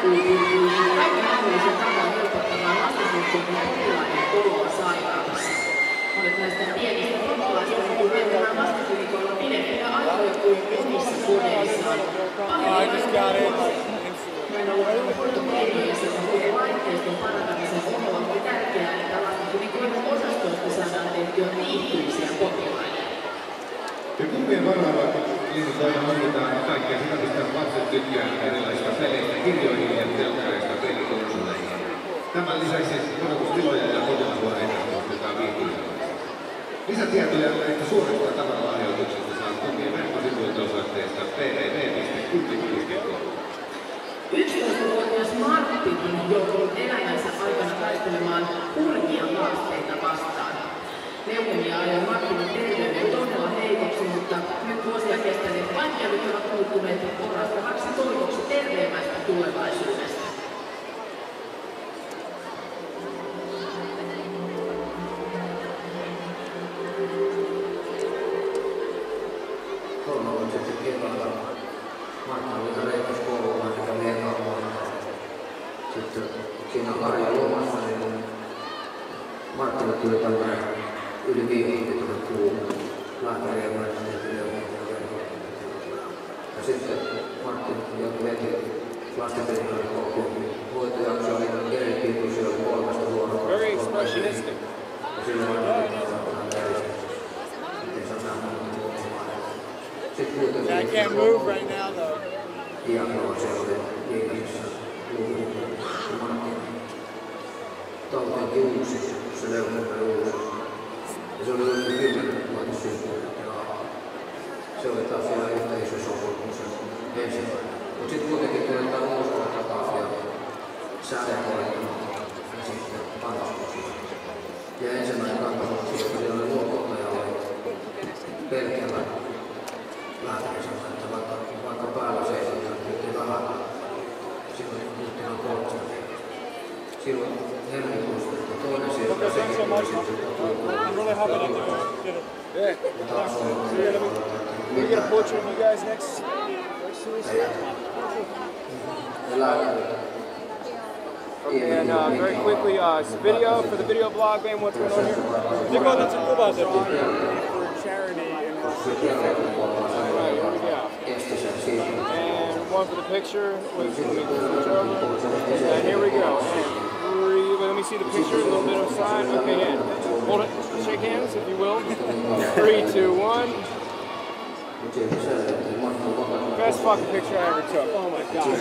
pyrkii kaikki mahdollisen tavan helpottamaan lastensuhteiden potilaiden oloa sairaalassa. Monet näistä pienistä potilaista joutuu viettämään lastenklinikoilla pidempinä aikoja kuin omissa kodeissaan. Näin ollen hoitokeinojen sekä laitteiston parantamisen ohella on tärkeää, että lastenklinikoiden osastoista saadaan tehtyä viihtyisiä potilaille. Ja kumpien varalla klinikoilla hankitaan kaikkea sitä, mistä lapset tykkää erilaisista peleistä, kirjoihin ja telkkareista pelikonsoleihin. Tämän lisäksi odotustiloja ja potilashuoneita ostetaan viihtyisellä. Lisätietoja näistä suorista tavaralahjoituksista saa kumpien verkkosivuilta osoitteesta www.kulttuuri.com. 11-vuotias Martin on joutunut elämänsä aikana taistelemaan hurjia haasteita vastaan. Leukemia ajoi Martinin terveyden todella heikoksi, mutta nyt vuosia kestäneet vaikeudet ovat muuttuneet orastavaksi toivoksi terveemmästä tulevaisuudesta. Sitten siinä Arja lomassa, niin Marttille tuli tämmöinen yli 50 kuu lääkäriä ja sitten Martin joutui heti lastenpedikoiden kouluun. Hoitojakso oli eri pituisia, oli 3 vuorokautta. Very expressionistic. Ja silloin oli I can't move right now though. Diagnoosi oli liikasessa luvuun. Tauti uusi, se leukemia uusi. Ja se oli yli 10 vuotta syntynyt. Se oli taas vielä yhtä iso sopu kuin se ensimmäinen. Mutta sitten kuitenkin tuli tämä uusi takaisin ja sädehoito ja sitten kantasmusi. Ja ensimmäinen kantasmusi, joka siellä oli luokottaja, oli pelkällä lääkärissä, että vaikka päällä seisottaa, nyt vähän silloin on 3. Silloin helmikuusta toinen sieltä sekin oli sitten We're gonna butcher you guys next Tuesday. Okay, and very quickly, video for the video blog, man. What's going on here? Nico, that's a about that for charity and right, here we go. And one for the picture. And here we go. And let me see the picture. A little bit of side. Okay, and hold it. Shake hands, if you will. 3, 2, 1. Best fucking picture I ever took. Oh my god.